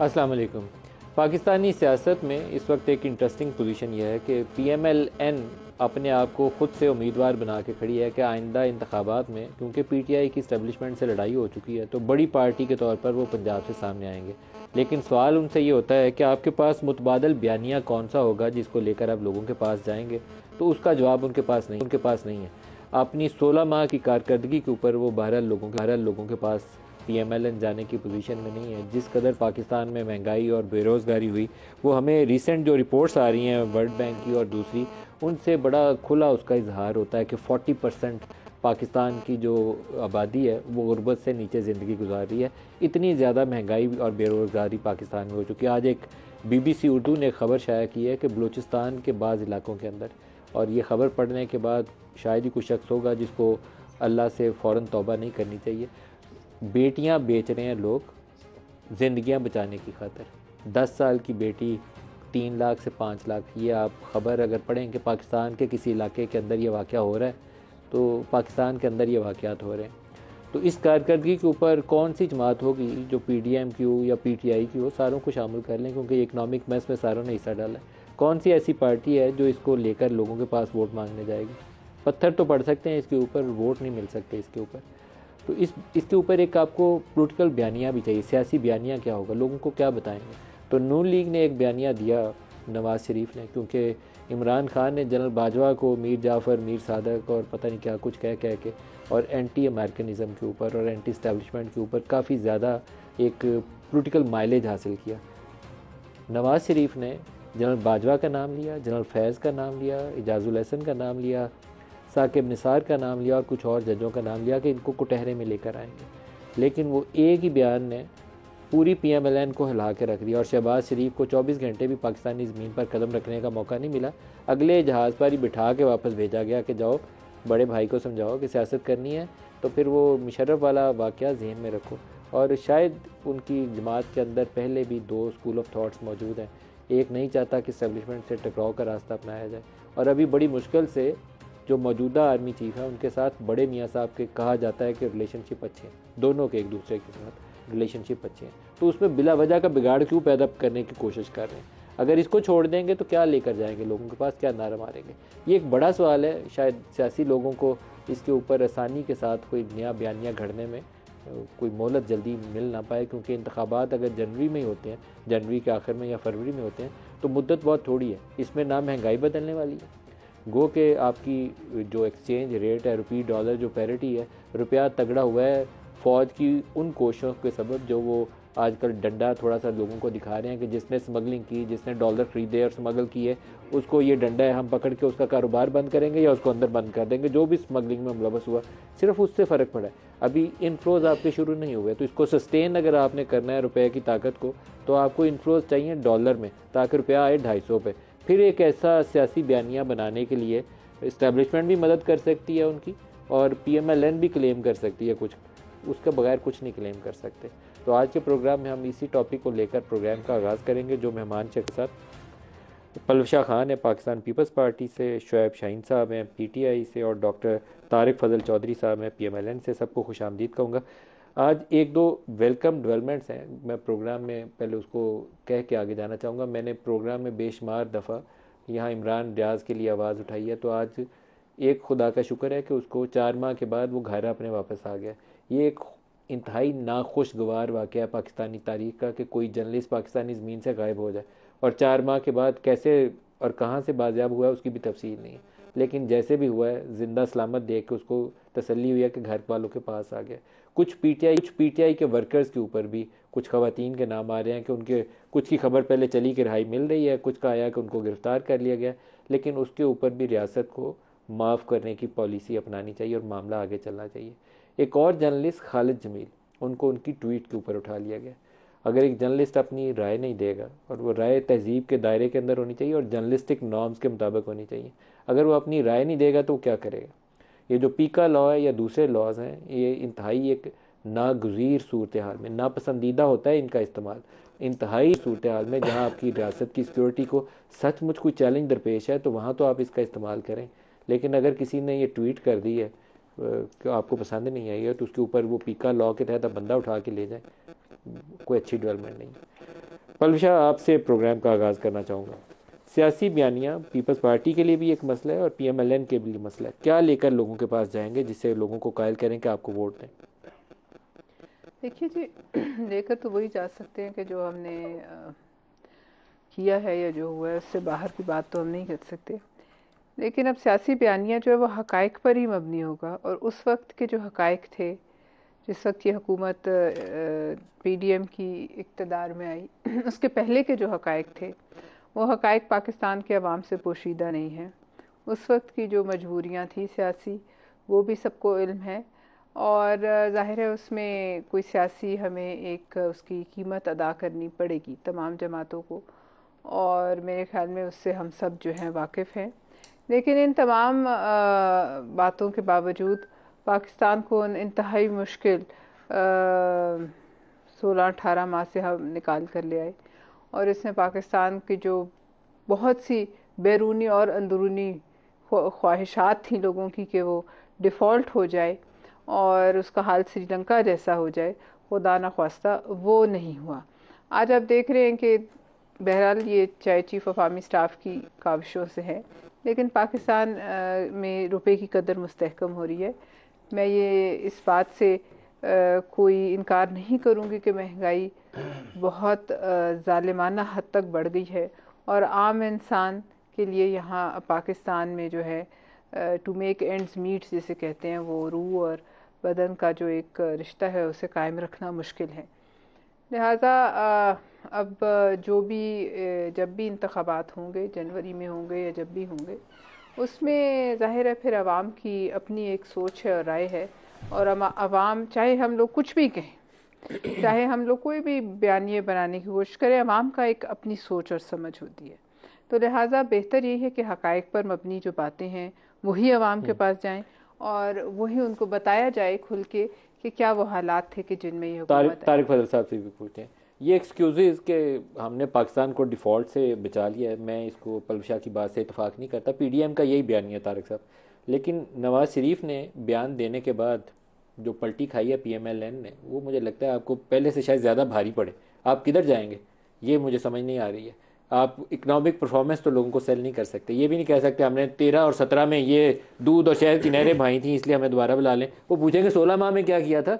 अस्सलाम वालेकुम। पाकिस्तानी सियासत में इस वक्त एक इंटरेस्टिंग पोजीशन यह है कि PMLN अपने आप को ख़ुद से उम्मीदवार बना के खड़ी है कि आइंदा इंतखाबात में, क्योंकि PTI की इस्टेब्लिशमेंट से लड़ाई हो चुकी है, तो बड़ी पार्टी के तौर पर वो पंजाब से सामने आएंगे। लेकिन सवाल उनसे ये होता है कि आपके पास मुतबादल बयानिया कौन सा होगा जिसको लेकर आप लोगों के पास जाएंगे। तो उसका जवाब उनके पास नहीं है। अपनी 16 माह की कारकर्दगी के ऊपर वो बहरहाल लोगों के पास PMLN जाने की पोजीशन में नहीं है। जिस कदर पाकिस्तान में महंगाई और बेरोज़गारी हुई, वो हमें रिसेंट जो रिपोर्ट्स आ रही हैं वर्ल्ड बैंक की और दूसरी, उनसे बड़ा खुला उसका इजहार होता है कि 40% पाकिस्तान की जो आबादी है वो गुर्बत से नीचे ज़िंदगी गुजार रही है। इतनी ज़्यादा महंगाई और बेरोज़गारी पाकिस्तान में हो चुकी है। आज एक BBC उर्दू ने खबर शाया की है कि बलूचिस्तान के बाज़ इलाकों के अंदर, और ये ख़बर पढ़ने के बाद शायद ही कुछ शख्स होगा जिसको अल्लाह से फ़ौरन तौबा नहीं करनी चाहिए, बेटियां बेच रहे हैं लोग ज़िंदगियां बचाने की खातिर। 10 साल की बेटी 3 लाख से 5 लाख। ये आप ख़बर अगर पढ़ें कि पाकिस्तान के किसी इलाके के अंदर ये वाक़या हो रहा है, तो पाकिस्तान के अंदर ये वाक़यात हो रहे हैं। तो इस कारकर्दगी के ऊपर कौन सी जमात होगी जो PDM की हो या PTI की हो, सारों को शामिल कर लें, क्योंकि इकनॉमिक मैस में सारों ने हिस्सा डाला है। कौन सी ऐसी पार्टी है जो इसको लेकर लोगों के पास वोट मांगने जाएगी? पत्थर तो पड़ सकते हैं इसके ऊपर, वोट नहीं मिल सकते इसके ऊपर। तो इसके ऊपर एक आपको पॉलिटिकल बयानिया भी चाहिए। सियासी बयानिया क्या होगा, लोगों को क्या बताएंगे? तो नून लीग ने एक बयानिया दिया, नवाज़ शरीफ ने, क्योंकि इमरान खान ने जनरल बाजवा को मीर जाफ़र, मीर सादक और पता नहीं क्या कुछ कह के और एंटी अमेरिकनिज़म के ऊपर और एंटी इस्टेब्लिशमेंट के ऊपर काफ़ी ज़्यादा एक पॉलिटिकल माइलेज हासिल किया। नवाज़ शरीफ ने जनरल बाजवा का नाम लिया, जनरल फैज़ का नाम लिया, इजाज़ुल हसन का नाम लिया, साकिब निसार का नाम लिया और कुछ और जजों का नाम लिया कि इनको कुटहरे में लेकर आएंगे। लेकिन वो एक ही बयान ने पूरी PMLN को हिला के रख दिया और शहबाज शरीफ को 24 घंटे भी पाकिस्तानी ज़मीन पर कदम रखने का मौका नहीं मिला। अगले जहाज़ पर ही बिठा के वापस भेजा गया कि जाओ बड़े भाई को समझाओ कि सियासत करनी है। तो फिर वो मुशर्रफ वाला वाक़या ज़हन में रखो। और शायद उनकी जमात के अंदर पहले भी 2 स्कूल ऑफ थाट्स मौजूद हैं। एक नहीं चाहता कि इस्टेब्लिशमेंट से टकराव का रास्ता अपनाया जाए, और अभी बड़ी मुश्किल से जो मौजूदा आर्मी चीफ है उनके साथ बड़े मियाँ साहब के कहा जाता है कि रिलेशनशिप अच्छे हैं, दोनों के एक दूसरे के साथ रिलेशनशिप अच्छे हैं। तो उसमें बिला वजह का बिगाड़ क्यों पैदा करने की कोशिश कर रहे हैं? अगर इसको छोड़ देंगे तो क्या लेकर जाएंगे लोगों के पास, क्या नारा मारेंगे? ये एक बड़ा सवाल है। शायद सियासी लोगों को इसके ऊपर आसानी के साथ कोई नया बयानिया घड़ने में कोई मोहलत जल्दी मिल ना पाए, क्योंकि इंतखाबात अगर जनवरी में ही होते हैं, जनवरी के आखिर में या फरवरी में होते हैं, तो मुद्दत बहुत थोड़ी है। इसमें ना महंगाई बदलने वाली है, गो के आपकी जो एक्सचेंज रेट है, रुपये डॉलर जो पैरिटी है, रुपया तगड़ा हुआ है फ़ौज की उन कोशिशों के सबब जो वो आजकल डंडा थोड़ा सा लोगों को दिखा रहे हैं कि जिसने स्मगलिंग की, जिसने डॉलर ख़रीदे और स्मगल किए, उसको ये डंडा है, हम पकड़ के उसका कारोबार बंद करेंगे या उसको अंदर बंद कर देंगे। जो भी स्मगलिंग में मुलवस हुआ, सिर्फ उससे फ़र्क पड़ा है। अभी इनफ्लोज़ आपके शुरू नहीं हुए, तो इसको सस्टेन अगर आपने करना है रुपये की ताकत को, तो आपको इनफ्लोज़ चाहिए डॉलर में, ताकि रुपया आए 250 पे। फिर एक ऐसा सियासी बयानिया बनाने के लिए इस्टेब्लिशमेंट भी मदद कर सकती है उनकी, और PMLN भी क्लेम कर सकती है कुछ, उसके बगैर कुछ नहीं क्लेम कर सकते। तो आज के प्रोग्राम में हम इसी टॉपिक को लेकर प्रोग्राम का आगाज़ करेंगे। जो मेहमान के साथ पलवशा खान है पाकिस्तान पीपल्स पार्टी से, शुएब शाहीन साहब हैं PTI से, और डॉक्टर तारिक फजल चौधरी साहब हैं PMLN से। सबको खुश आमदीद कहूँगा। आज एक दो वेलकम डेवलपमेंट्स हैं, मैं प्रोग्राम में पहले उसको कह के आगे जाना चाहूँगा। मैंने प्रोग्राम में बेशुमार दफ़ा यहाँ इमरान रियाज़ के लिए आवाज़ उठाई है, तो आज एक खुदा का शुक्र है कि उसको 4 माह के बाद वो घर अपने वापस आ गया। ये एक इंतहाई नाखुशगवार वाक़या पाकिस्तानी तारीख़ का कि कोई जर्नलिस्ट पाकिस्तानी ज़मीन से गायब हो जाए, और 4 माह के बाद कैसे और कहाँ से बाजियाब हुआ है उसकी भी तफसील नहीं है। लेकिन जैसे भी हुआ है, ज़िंदा सलामत देख के उसको तसल्ली हुई है कि घर वालों के पास आ गया। कुछ PTI के वर्कर्स के ऊपर भी कुछ ख़वातीन के नाम आ रहे हैं कि उनके कुछ की खबर पहले चली कि रिहाई मिल रही है, कुछ का आया कि उनको गिरफ़्तार कर लिया गया। लेकिन उसके ऊपर भी रियासत को माफ़ करने की पॉलिसी अपनानी चाहिए और मामला आगे चलना चाहिए। एक और जर्नलिस्ट खालिद जमील, उनको उनकी ट्वीट के ऊपर उठा लिया गया। अगर एक जर्नलिस्ट अपनी राय नहीं देगा, और वो राय तहजीब के दायरे के अंदर होनी चाहिए और जर्नलिस्टिक नॉर्म्स के मुताबिक होनी चाहिए, अगर वो अपनी राय नहीं देगा तो वो क्या करेगा? ये जो पीका लॉ है या दूसरे लॉज हैं, ये इंतहाई एक नागज़ीर सूरत हाल में, नापसंदीदा होता है इनका इस्तेमाल इंतहाई सूरत हाल में, जहाँ आपकी रियासत की सिक्योरिटी को सचमुच कोई चैलेंज दरपेश है, तो वहाँ तो आप इसका इस्तेमाल करें। लेकिन अगर किसी ने ये ट्वीट कर दी है कि आपको पसंद नहीं आई है, तो उसके ऊपर वो पीका लॉ के तहत आप बंदा उठा के ले जाएं, कोई अच्छी डेवलपमेंट नहीं। पलवशा, आपसे प्रोग्राम का आगाज़ करना चाहूँगा। सियासी बयानियाँ पीपल्स पार्टी के लिए भी एक मसला है और PMLN के लिए मसला है। क्या लेकर लोगों के पास जाएंगे जिससे लोगों को कायल करें कि आपको वोट दें? देखिए जी, लेकर तो वही जा सकते हैं कि जो हमने किया है या जो हुआ है, उससे बाहर की बात तो हम नहीं कर सकते। लेकिन अब सियासी बयानिया जो है वो हकाइक पर ही मबनी होगा, और उस वक्त के जो हकाइक थे, जिस वक्त ये हुकूमत PDM की इक़्तिदार में आई उसके पहले के जो हकाइक थे वो हकाइक पाकिस्तान के अवाम से पोशीदा नहीं हैं। उस वक्त की जो मजबूरियाँ थी सियासी, वो भी सबको इल्म है, और ज़ाहिर है उसमें कोई सियासी हमें एक उसकी कीमत अदा करनी पड़ेगी तमाम जमातों को, और मेरे ख्याल में उससे हम सब जो हैं वाकिफ़ हैं। लेकिन इन तमाम बातों के बावजूद पाकिस्तान को इंतहाई मुश्किल 16-18 माह से हम निकाल कर ले आए, और इसने पाकिस्तान की जो बहुत सी बैरूनी और अंदरूनी ख्वाहिशात थी लोगों की कि वो डिफ़ॉल्ट हो जाए और उसका हाल श्रीलंका जैसा हो जाए, खुदा न ख्वास्ता वो नहीं हुआ। आज आप देख रहे हैं कि बहरहाल ये चाहे चीफ़ ऑफ आर्मी स्टाफ की काविशों से है, लेकिन पाकिस्तान में रुपए की कदर मुस्तहकम हो रही है। मैं ये इस बात से कोई इनकार नहीं करूँगी कि महंगाई बहुत ज़ालिमाना हद तक बढ़ गई है, और आम इंसान के लिए यहाँ पाकिस्तान में जो है टू मेक एंड्स मीट जिसे कहते हैं, वो रूह और बदन का जो एक रिश्ता है उसे कायम रखना मुश्किल है। लिहाजा अब जो भी जब भी इंतखाबात होंगे, जनवरी में होंगे या जब भी होंगे, उसमें ज़ाहिर है फिर आवाम की अपनी एक सोच है और राय है, और आवाम चाहे हम लोग कुछ भी कहें, चाहे हम लोग कोई भी बयानिए बनाने की कोशिश करें, आवाम का एक अपनी सोच और समझ होती है। तो लिहाजा बेहतर ये है कि हकाइक पर मबनी जो बातें हैं वही आवाम के पास जाएं, और वही उनको बताया जाए खुल के कि क्या वो हालात थे कि जिनमें ये हुकूमत तारिक फजल साहब से भी पूछते हैं, ये एक्सक्यूज़ के हमने पाकिस्तान को डिफ़ॉल्ट से बचा लिया है, मैं इसको पलवशा की बात से इतफाक़ नहीं करता। PDM का यही बयान है तारिक साहब, लेकिन नवाज़ शरीफ ने बयान देने के बाद जो पलटी खाई है PMLN ने, वो मुझे लगता है आपको पहले से शायद ज़्यादा भारी पड़े। आप किधर जाएंगे ये मुझे समझ नहीं आ रही है। आप इकनॉमिक परफॉर्मेंस तो लोगों को सेल नहीं कर सकते, ये भी नहीं कह सकते हमने 13 और 17 में ये दूध और शहद की नहरें भाई थी इसलिए हमें दोबारा बुला लें। वो पूछेंगे 16 माह में क्या किया था।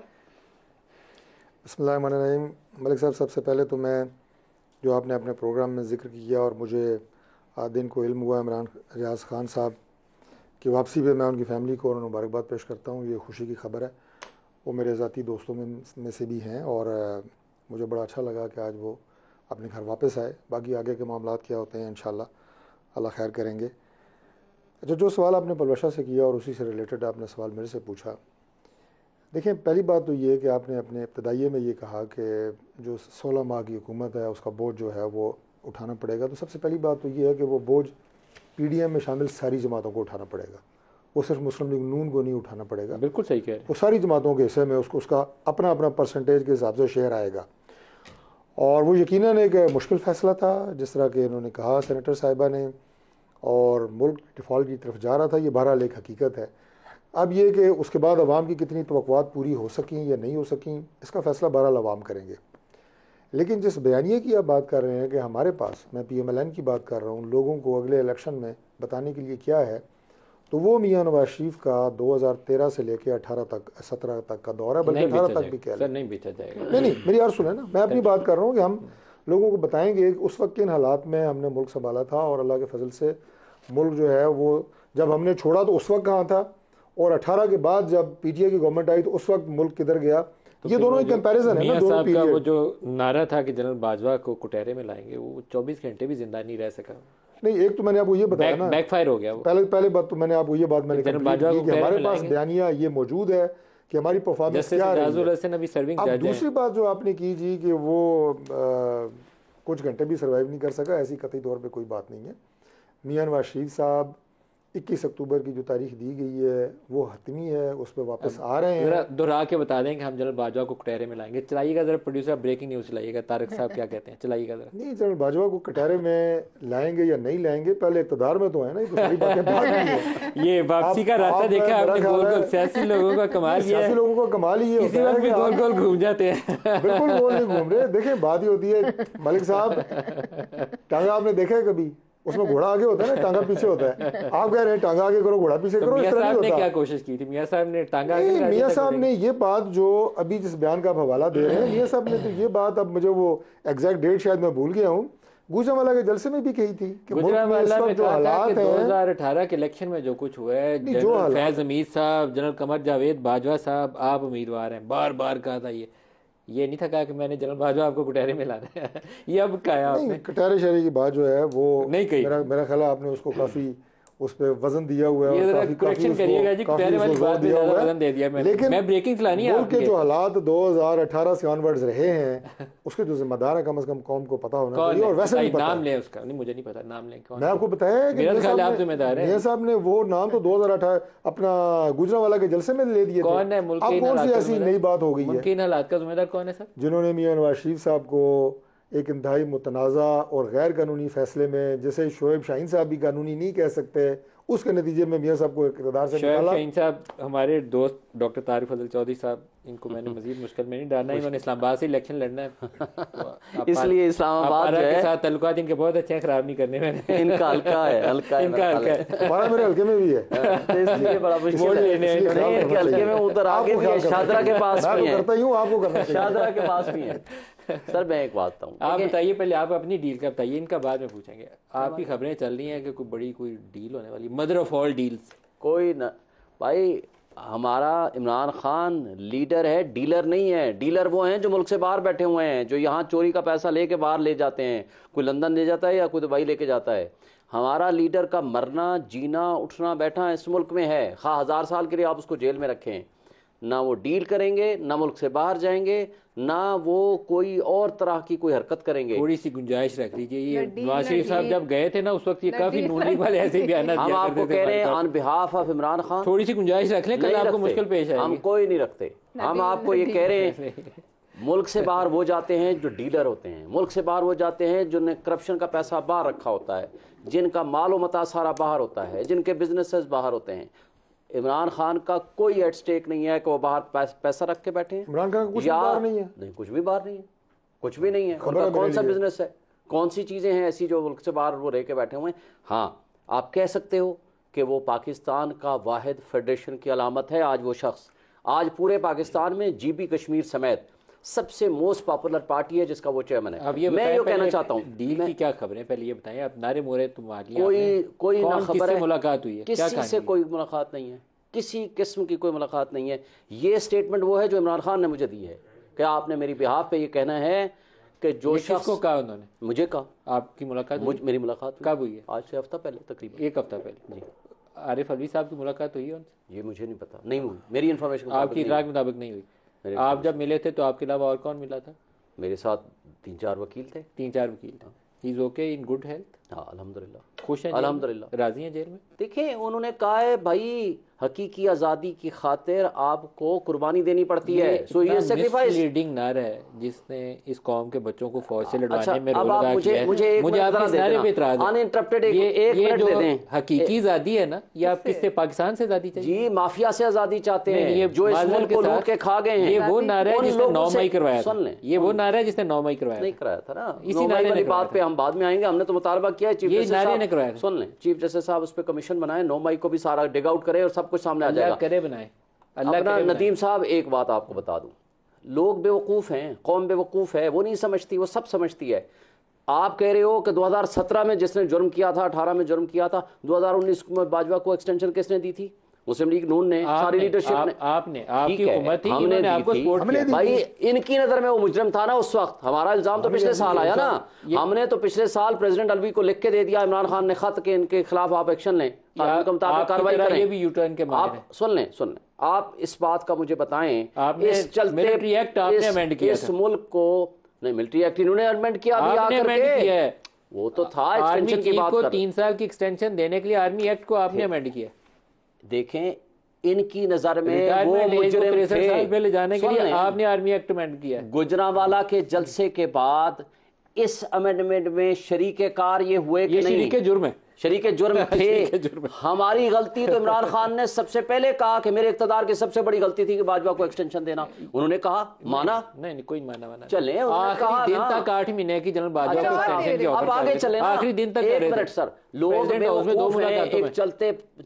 बिस्मिल्लाहिर्रहमानिर्रहीम। मलिक साहब, सबसे पहले तो मैं जो आपने अपने प्रोग्राम में ज़िक्र किया और मुझे दिन को इल्म हुआ इमरान रियाज़ ख़ान साहब की वापसी पे, मैं उनकी फ़ैमिली को मुबारकबाद पेश करता हूँ। ये खुशी की खबर है। वो मेरे ज़ाती दोस्तों में से भी हैं, और मुझे बड़ा अच्छा लगा कि आज वो अपने घर वापस आए। बाकी आगे के मामलात क्या होते हैं इंशाल्लाह अल्लाह खैर करेंगे। अच्छा, जो सवाल आपने पलवशा से किया और उसी से रिलेटेड आपने सवाल मेरे से पूछा, देखिए पहली बात तो ये कि आपने अपने इब्तदाइये में ये कहा कि जो 16 माह की हुकूमत है उसका बोझ जो है वो उठाना पड़ेगा। तो सबसे पहली बात तो ये है कि वो बोझ PDM में शामिल सारी जमातों को उठाना पड़ेगा, वो सिर्फ मुस्लिम लीग नून को नहीं उठाना पड़ेगा। बिल्कुल सही कह रहे हैं। वो सारी जमातों के हिस्से में उसका अपना अपना परसेंटेज के हिसाब से शेयर आएगा, और वो यकीनन एक मुश्किल फ़ैसला था जिस तरह के इन्होंने कहा सेनेटर साहिबा ने, और मुल्क डिफ़ॉल्ट की तरफ जा रहा था। ये बहरहाल एक हकीकत है। अब ये कि उसके बाद अवाम की कितनी तवक्कुआत पूरी हो सकें या नहीं हो सकें, इसका फ़ैसला बहरहाल अवाम करेंगे। लेकिन जिस बयानिए की आप बात कर रहे हैं कि हमारे पास, मैं PMLN की बात कर रहा हूँ, लोगों को अगले इलेक्शन में बताने के लिए क्या है, तो वो मियाँ नवाज शरीफ का 2013 से लेकर 18 तक 17 तक का दौर है, बल्कि 18 तक भी कह लें। नहीं बेचा जाएगा। नहीं, मेरी अर्ज़ सुने ना, मैं अपनी बात कर रहा हूँ कि हम लोगों को बताएंगे उस वक्त किन हालात में हमने मुल्क संभाला था, और अल्लाह के फजल से मुल्क जो है वो जब हमने छोड़ा तो उस वक्त कहाँ था, और 18 के बाद जब PTI की गवर्नमेंट आई तो उस वक्त मुल्क किधर गया। तो ये दोनों ही कंपैरिजन है ना, दोनों पीरियड। वो जो नारा था कि जनरल बाजवा को कुटेरे में लाएंगे, वो 24 घंटे भी जिंदा नहीं रह सका। नहीं, एक तो मैंने आपको ये बताया ना, बैकफायर हो गया। पहले बात तो मैंने आपको ये बात मैंने कंप्लीट की कि हमारे पास बयानिया ये मौजूद है कि हमारी परफॉर्मेंस क्या रही है। अब दूसरी बात जो आपने की जी कि वो कुछ घंटे भी सर्वाइव नहीं कर सका, ऐसी कतई तौर पे कोई बात नहीं है। मियां नवाज शरीफ साहब 21 अक्टूबर की जो तारीख दी गई है वो हतमी है, उस पर वापस आ रहे हैं। जरा दोहरा के बता दें कि हम जनरल बाजवा को कटहरे में लाएंगे। चलाइएगा जरा प्रोड्यूसर, ब्रेकिंग न्यूज़ चलाइएगा, तारक साहब क्या कहते हैं, चलाइएगा जरा। नहीं, जनरल बाजवा को कटहरे में लाएंगे या नहीं लाएंगे, पहले इक़्तिदार में तो है ना, ये तो सारी बातें बाद में है। ये वापसी का रास्ता देखा आपने, गोल गोल सियासी लोगों का कमाल ये है, सियासी लोगों का कमाल ही किसी वक्त भी गोल गोल घूम जाते हैं। बिल्कुल गोल नहीं घूम रहे। देखिए बात ही होती है मलिक साहब, टांगा आपने देखा है कभी? उसमें घोड़ा आगे होता है ना, टांगा पीछे होता है। आप कह रहे हैं टांगा आगे करो घोड़ा पीछे करो, इस तरह नहीं होता। क्या कोशिश की थी मियां साहब ने? टांगा आगे, मियां साहब ने ये बात जो अभी जिस बयान का आप हवाला दे रहे हैं, मियां साहब ने तो ये बात, अब मुझे वो एग्जैक्ट डेट शायद मैं भूल गया हूँ, गुजरांवाला के जलसे में भी कही थी कि गुजरांवाला में जो हालात हैं 2018 के इलेक्शन में जो कुछ हुआ है, जनरल फैज हमीद साहब, जनरल कमर जावेद बाजवा साहब, आप उम्मीदवार हैं, बार बार कहा था ये नहीं था कहा कि मैंने जनरल बाजवा आपको कटहरे में लाना है। ये अब कहा आपने? कटहरे शहरी की बात जो है वो नहीं कही। मेरा ख्याल है आपने उसको काफी उस पे वजन दिया हुआ है, काफी करेक्शन करिएगा जी, कटहरे वाली बात पे ज्यादा वजन दे दिया मैंने। लेकिन मैं ब्रेकिंग चलानी है। मुल्क के जो हालात 2018 से ऑनवर्ड्स रहे हैं उसके जो जिम्मेदार है कम से कम कौम को पता होना चाहिए। और वैसे नहीं पता, नाम ले उसका, नहीं मुझे नहीं पता, नाम ले कौन? मैं आपको बताया कि मेरा ख्याल आप जिम्मेदार है। मियां साहब ने वो नाम तो 2018 अपना गुजरांवाला के जलसे में ले दिए थे। कौन है मुल्क अब कौन सी ऐसी नई बात हो गई है? मुल्क के हालात का जिम्मेदार कौन है सर? जिन्होंने मियां नवाज शरीफ साहब को एक इंतहाई मुतनाज़ा और गैर कानूनी फैसले में, जैसे शोएब शाहीन साहब भी कानूनी नहीं कह सकते, उसके नतीजे में मियां साहब को इक़्तिदार से निकाला। शाहीन साहब हमारे दोस्त डॉक्टर तारिक फजल चौधरी साहब, इनको मैंने मजीद मुश्किल में नहीं डालना, इन्होंने इस्लामाबाद से इलेक्शन लड़ना है, इसलिए इस्लामाबाद के साथ तल्लुकात इनके बहुत अच्छे हैं, खराब नहीं करने में। इनका हल्का है, इनका हल्का है, हमारा मेरे हल्के में भी है, इसलिए बड़ा मुश्किल है। इनके हल्के में उधर आगे भी है, शादरा के पास भी है, करता ही हूँ, आपको करना चाहिए, शादरा के पास भी है। सर मैं एक बात बताऊं, आप बताइए पहले, आप अपनी डील का बताइए, इनका बाद में पूछेंगे। आपकी खबरें चल रही हैं कि कोई डील होने वाली, मदर ऑफ ऑल डील्स। कोई ना भाई, हमारा इमरान खान लीडर है, डीलर नहीं है। डीलर वो हैं जो मुल्क से बाहर बैठे हुए हैं, जो यहाँ चोरी का पैसा लेके बाहर ले जाते हैं, कोई लंदन ले जाता है या कोई दुबई लेके जाता है। हमारा लीडर का मरना जीना उठना बैठना इस मुल्क में है, खा 1000 साल के लिए आप उसको जेल में रखें। ना वो डील करेंगे, ना मुल्क से बाहर जाएंगे, ना वो कोई और तरह की कोई हरकत करेंगे। थोड़ी सी गुंजाइश रख लीजिए। ये नवाज शरीफ साहब जब गए थे ना उस वक्त ये काफी नून लीग वाले ऐसे ही बयान हम आपको कह रहे हैं on behalf of Imran Khan, थोड़ी सी गुंजाइश रख लें, कल आपको मुश्किल पेश आएगी। हम कोई नहीं रखते, हम आपको ये कह रहे हैं मुल्क से बाहर वो जाते हैं जो डीलर होते हैं, मुल्क से बाहर वो जाते हैं जिन्होंने करप्शन का पैसा बाहर रखा होता है, जिनका मालो मता सारा बाहर होता है, जिनके बिजनेसेस बाहर होते हैं। इमरान खान का कोई एट स्टेक नहीं है कि वो बाहर पैसा रख के बैठे हैं। इमरान खान कुछ बाहर नहीं है, नहीं कुछ भी बाहर नहीं है, कुछ भी नहीं है। उनका कौन सा बिजनेस है, कौन सी चीजें हैं ऐसी जो मुल्क से बाहर वो रह के बैठे हुए हैं। हाँ, आप कह सकते हो कि वो पाकिस्तान का वाहिद फेडरेशन की अलामत है। आज वो शख्स आज पूरे पाकिस्तान में जीबी कश्मीर समेत सबसे मोस्ट पॉपुलर पार्टी है जिसका वो चेयरमैन है। अब ये मैं ये कहना चाहता हूँ, डील की क्या खबरें पहले ये बताएं आप। नारे मोरे तुम कोई ना खबर है, मुलाकात हुई है, किसी से कोई मुलाकात नहीं है, किसी किस्म की कोई मुलाकात नहीं है। ये स्टेटमेंट वो है जो इमरान खान ने मुझे दी है कि आपने मेरी बिहाफ पे ये कहना है कि जो शख्स को कहा, उन्होंने मुझे कहा आपकी मुलाकात, मेरी मुलाकात कब हुई है? आज से हफ्ता पहले, तकरीबन 1 हफ्ता पहले। जी, आरिफ अलवी साहब की मुलाकात हुई है उनसे? ये मुझे नहीं पता, नहीं हुई, मेरी इन्फॉर्मेशन आपकी इतलाक मुताबिक नहीं हुई। आप जब मिले थे तो आपके अलावा और कौन मिला था? मेरे साथ 3-4 वकील थे। 3-4 वकील थे। He is okay, in good health? हाँ अल्हम्दुलिल्लाह, खुश हैं, अल्हम्दुलिल्लाह, राजी हैं जेल में? देखिए उन्होंने कहा है भाई हकीकी आज़ादी की खातिर आपको कुर्बानी देनी पड़ती है। सो ये सेक्रीफाइस लीडिंग नारा है जिसने इस कौम के बच्चों को फौज से लड़वाने अच्छा, में रोल अदा किया है। मुझे आपके नारे पे इतराज़ है। अनइंटरप्टेड एक मिनट दे दें। हकीकी आज़ादी है ना, ये आप किससे, पाकिस्तान से आज़ादी चाहिए? जी माफिया से आज़ादी चाहते हैं जो इस मुल्क को लूट के खा गए हैं। ये वो नारा है जिसने 9 मई करवाया था। सुन लें, ये वो नारा है जिसने 9 मई करवाया नहीं कराया था ना, इसी नारे वाली बात पे हम बाद में आएंगे। हमने तो मुतालबा किया है चीफ जस्टिस साहब, सुन लें, चीफ जस्टिस साहब उस पर कमीशन बनाए, 9 मई को भी सारा डिग आउट करे और सब कुछ सामने आ जाएगा। करे बनाए अपना नदीम साहब, एक बात आपको बता दूं, लोग बेवकूफ हैं, कौम बेवकूफ है, वो नहीं समझती, वो सब समझती है। आप कह रहे हो कि 2017 में जिसने जुर्म किया था, 18 में जुर्म किया था, 2019 में बाजवा को एक्सटेंशन किसने दी थी? मुस्लिम लीग नून ने, सारी लीडरशिप ने, आपने, आपकी हुकूमत थी, हमने आपको सपोर्ट किया। भाई इनकी नजर में वो मुजरम था ना उस वक्त। हमारा इल्जाम तो पिछले साल आया ना, हमने तो पिछले साल प्रेसिडेंट अलवी को लिख के दे दिया इमरान खान ने खत के इनके खिलाफ आप एक्शन लें, कार्रवाई करें। ये भी यूटर्न के मामले आप सुन लें, आप इस बात का मुझे बताएं, इस चलते मिलिट्री एक्ट आपने अमेंड किया इस मुल्क को नहीं, मिलिट्री एक्ट इन्होंने अमेंड किया, अभी आकर के वो तो था आर्मी एक्सटेंशन की चीफ बात को कर। 3 साल की एक्सटेंशन देने के लिए आर्मी एक्ट को आपने अमेंड किया। देखें, इनकी नजर में वो रिटायरमेंट एज को मुजरिम 63 साल थे। पे ले जाने के सुन लिए लें, आपने आर्मी एक्ट अमेंड किया। गुजरांवाला के जलसे के बाद इस अमेंडमेंट में शरीके कार ये हुए कि ये नहीं? शरीके जुर्म है। शरीके जुर्म शरीके थे। जुर्म। हमारी गलती तो इमरान खान ने सबसे पहले कहा कि मेरे इक़्तिदार की सबसे बड़ी गलती थी कि बाजवा को एक्सटेंशन देना। उन्होंने कहा, माना? नहीं कोई माना चले, आखिरी दिन तक 8 महीने की जनरल बाजवा को एक्सटेंशन की ऑफर अब आगे चले ना, आखिरी दिन तक एक मिनट सर, लोग बेवकूफ हैं एक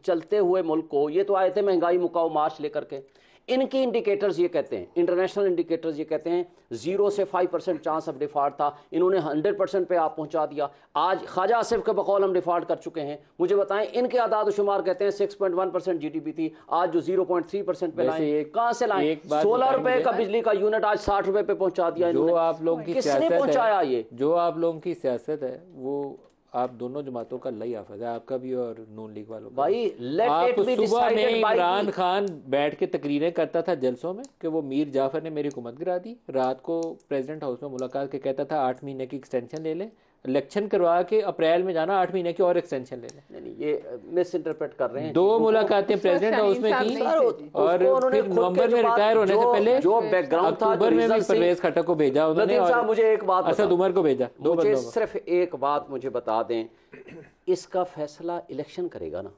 चलते हुए मुल्क को। ये तो आए थे महंगाई मुकाओ मार्च लेकर के। इनकी इंडिकेटर्स ये कहते हैं, इंटरनेशनल इंडिकेटर्स ये कहते हैं 0 से 5% चांस ऑफ डिफॉल्ट था, इन्होंने 100% पे आप पहुंचा दिया। आज ख्वाजा आसिफ के बकौल हम डिफॉल्ट कर चुके हैं। मुझे बताएं, इनके आदाद शुमार कहते हैं 6.1% जीडीपी थी, आज जो 0.3% पे लाए, कहां से लाए? 16 रुपए का बिजली का यूनिट आज 60 रुपए पे पहुंचा दिया। जो आप लोगों की किसने पहुंचाया? ये जो आप लोगों की सियासत है वो आप दोनों जमातों का लई हाफिज है, आपका भी और नून लीग वालों का। भाई आप सुबह में इमरान खान बैठ के तकरीरें करता था जलसों में कि वो मीर जाफर ने मेरी हुकूमत गिरा दी, रात को प्रेसिडेंट हाउस में मुलाकात के कहता था 8 महीने की एक्सटेंशन ले लें, इलेक्शन करवा के अप्रैल में जाना 8 महीने की और एक्सटेंशन ले लें। नहीं, ये मिस इंटरप्रेट कर रहे हैं। 2 मुलाकातें प्रेसिडेंट हाउस में की और फिर नवंबर में रिटायर होने से पहले जो बैकग्राउंड था, अक्टूबर में भी परवेज खट्टक को भेजा उन्होंने और मुझे एक बात असद उमर को भेजा। मुझे सिर्फ एक बात मुझे बता दें, इसका फैसला इलेक्शन करेगा ना?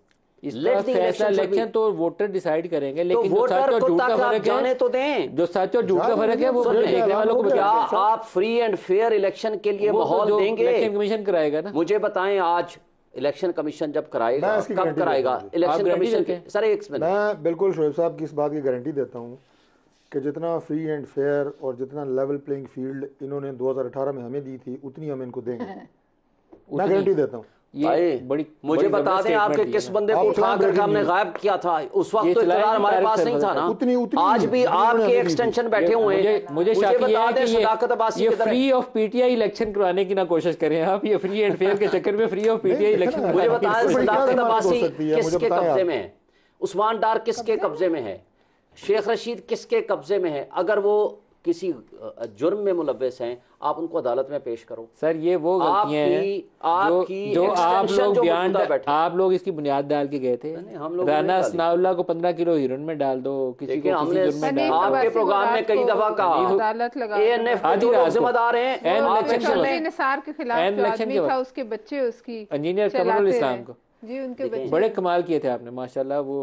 इसका फैसला इलेक्शन तो वोटर डिसाइड करेंगे, लेकिन जो सच और झूठ का फर्क है, तो दें, जो सच और झूठ का फर्क है वो देखने वालों को क्या आप फ्री एंड फेयर इलेक्शन के लिए माहौल देंगे? इलेक्शन कमीशन कराएगा ना। मुझे बताएं, आज इलेक्शन कमीशन जब कराएगा, कब कराएगा इलेक्शन कमीशन? सर एक मिनट, मैं बिल्कुल शोएब साहब की इस बात की गारंटी देता हूँ कि जितना फ्री एंड फेयर और जितना लेवल प्लेइंग फील्ड इन्होंने 2018 में हमें दी थी, उतनी हम इनको देंगे। मैं गारंटी देता हूँ। ये बड़ी मुझे बता दें, आपके किस बंदे को उठा करके हमने गायब किया था? उस वक्त तो इक़्तिदार हमारे पास नहीं था ना। आज भी आपके एक्सटेंशन बैठे हुए हैं। मुझे शक ये है कि सदाकत अब्बासी ये फ्री ऑफ पीटीआई इलेक्शन करवाने की ना कोशिश करें आप, ये फ्री एंड फेयर के चक्कर में फ्री ऑफ पीटीआई इलेक्शन। मुझे बताएं, सदाकत अब्बासी किसके कब्जे में है? उस्मान डार किसके कब्जे में है? शेख रशीद किसके कब्जे में है? अगर वो किसी जुर्म में मुलव्वस हैं, आप उनको अदालत में पेश करो। सर ये वो गलतियां हैं जो आप लोग बयान आप लोग इसकी बुनियाद डाल के गए थे। राना सनाउल्लाह को 15 किलो हीरोइन में डाल दो, किसी को हमने आपके प्रोग्राम में कई दफा कहा अदालत लगा एएनएफ के जो जिम्मेदार हैं निसार के खिलाफ जो आदमी था उसके बच्चे उसकी इंजीनियर कमरुल इस्लाम को जी उनके बच्चे बड़े कमाल किए थे आपने माशाल्लाह। वो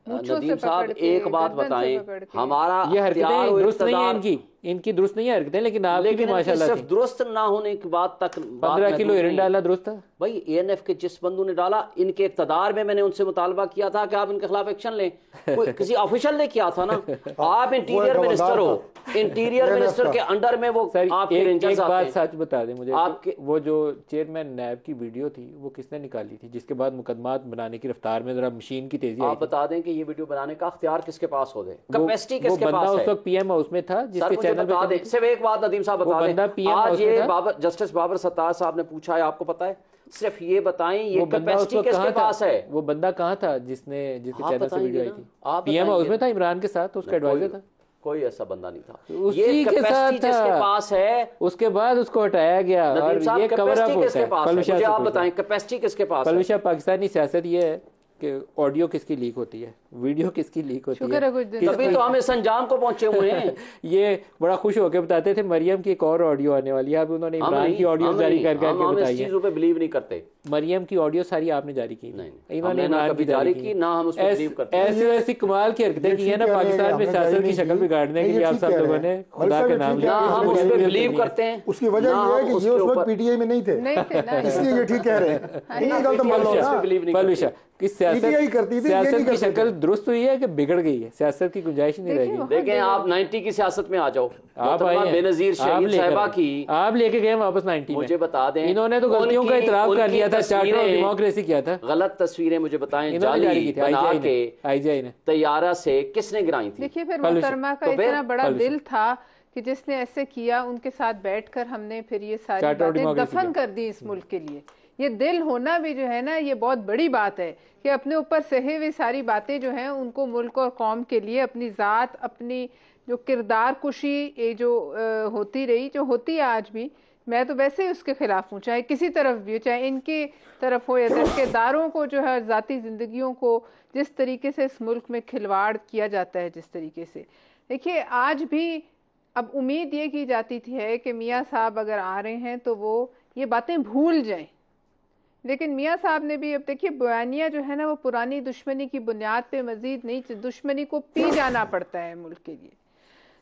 नदीम साहब एक बात बताएं, हमारा ये हरकतें दुरुस्त नहीं है, इनकी दुरुस्त नहीं है हरकतें, लेकिन आपकी भी माशाल्लाह सिर्फ दुरुस्त ना होने की बात तक 15 किलो हीरोइन डालना दुरुस्त था भाई। एएनएफ के जिस बंदू ने डाला, इनके इक़्तिदार में मैंने उनसे मुतालबा किया था कि आप इनके खिलाफ एक्शन लें। किसी ऑफिशियल ने किया था ना। आप इंटीरियर मिनिस्टर हो, इंटीरियर मिनिस्टर के अंडर में वो आपके रेंजर्स आते हैं। एक बात सच बता दें मुझे, आपके वो जो चेयरमैन नैब की वीडियो थी वो किसने निकाली थी, जिसके बाद मुकदमात बनाने की रफ्तार में जरा मशीन की तेजी? आप बता दें कि ये वीडियो बनाने का अख्तियार किसके पास हो गए, कैपेसिटी किसके पास है? उस वक्त पीएम हाउस में था, जिसके चैनल पे सिर्फ एक बात नदीम साहब बता दें, आज ये जस्टिस बाबर सत्तार साहब ने पूछा है, आपको पता है? सिर्फ ये बताएं ये कैपेसिटी किसके पास है? वो बंदा कहाँ था जिसके चैनल से वीडियो आई थी? पीएम हाउस में था, इमरान के साथ, उसका एडवाइजर था। कोई ऐसा बंदा नहीं था, उसी के साथ था, जिसके पास है। उसके बाद उसको हटाया गया और ये कवर अप होता है। मुझे आप बताएं कैपेसिटी किसके पास है? पलविशा, पाकिस्तानी सियासत ये है कि ऑडियो किसकी लीक होती है, वीडियो किसकी लीक होती है, तभी तो हम इस अंजाम को पहुंचे हुए हैं। ये बड़ा खुश होकर बताते थे मरियम की एक और ऑडियो आने वाली है, अब उन्होंने इमरान की ऑडियो जारी करके बताई है। पे बिलीव नहीं करते। मरियम की ऑडियो सारी आपने जारी की? नहीं, इन्होंने इमरान की जारी की ना, हम उस पे बिलीव करते। ऐसी ऐसी कमाल की हरकतें की है ना पाकिस्तान में सियासत की शक्ल बिगाड़ने के लिए आप सब लोगों ने, खुदा के नाम लिया, हम उस पे बिलीव करते हैं। उसकी वजह ये है कि ये उस वक्त पीटीआई में नहीं थे, इसलिए ये ठीक कह रहे हैं। इन्हीं गलत मान लो ना। पलविशा कि सियासत की शक्ल दुरुस्त हुई है कि बिगड़ गई है? सियासत की गुंजाइश नहीं रहेगी। देखें आप 90 की सियासत में आ जाओ, आप बेनजीर शहीद साहिबा की आप लेके गए वापस 90 में। मुझे बता दें, इन्होंने तो गलतियों का इतराफ कर लिया था, चार्टर ऑफ डेमोक्रेसी किया था। गलत तस्वीरें मुझे बताएं जाली बना के आईजीआई ने तैयारा से किसने गिराई थी? देखिए फिर मोहतरमा का इतना बड़ा दिल था कि जिसने ऐसे किया उनके साथ बैठकर हमने फिर ये सारी बातें दफन कर दी इस मुल्क के लिए। ये दिल होना भी जो है ना, ये बहुत बड़ी बात है कि अपने ऊपर सहे हुए सारी बातें जो हैं उनको मुल्क और कौम के लिए, अपनी ज़ात, अपनी जो किरदार कुशी ये जो होती रही, जो होती है आज भी, मैं तो वैसे ही उसके खिलाफ हूँ, चाहे किसी तरफ भी हो, चाहे इनकी तरफ हो या ठेकेदारों को जो है ज़ाती ज़िंदगियों को जिस तरीके से इस मुल्क में खिलवाड़ किया जाता है, जिस तरीके से, देखिए आज भी अब उम्मीद ये की जाती थी है कि मियाँ साहब अगर आ रहे हैं तो वो ये बातें भूल जाएं, लेकिन मियाँ साहब ने भी, अब देखिए बयानिया जो है ना वो पुरानी दुश्मनी की बुनियाद पे मजीद नहीं, दुश्मनी को पी जाना पड़ता है मुल्क के लिए,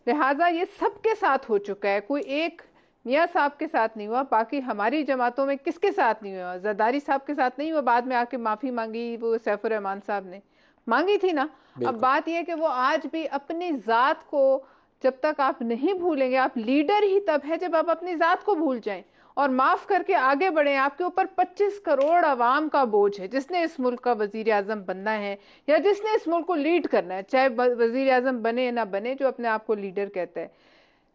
लिहाजा ये सबके साथ हो चुका है, कोई एक मियाँ साहब के साथ नहीं हुआ, बाकी हमारी जमातों में किसके साथ नहीं हुआ, जरदारी साहब के साथ नहीं हुआ, बाद में आके माफ़ी मांगी वो सैफुर रहमान साहब ने मांगी थी ना। अब बात यह है कि वो आज भी अपनी ज़ात को जब तक आप नहीं भूलेंगे, आप लीडर ही तब है जब आप अपनी ज़ात को भूल जाएं और माफ़ करके आगे बढ़ें। आपके ऊपर 25 करोड़ आवाम का बोझ है, जिसने इस मुल्क का वज़ीर आज़म बनना है या जिसने इस मुल्क को लीड करना है, चाहे वज़ीर आज़म बने या ना बने, जो अपने आप को लीडर कहता है।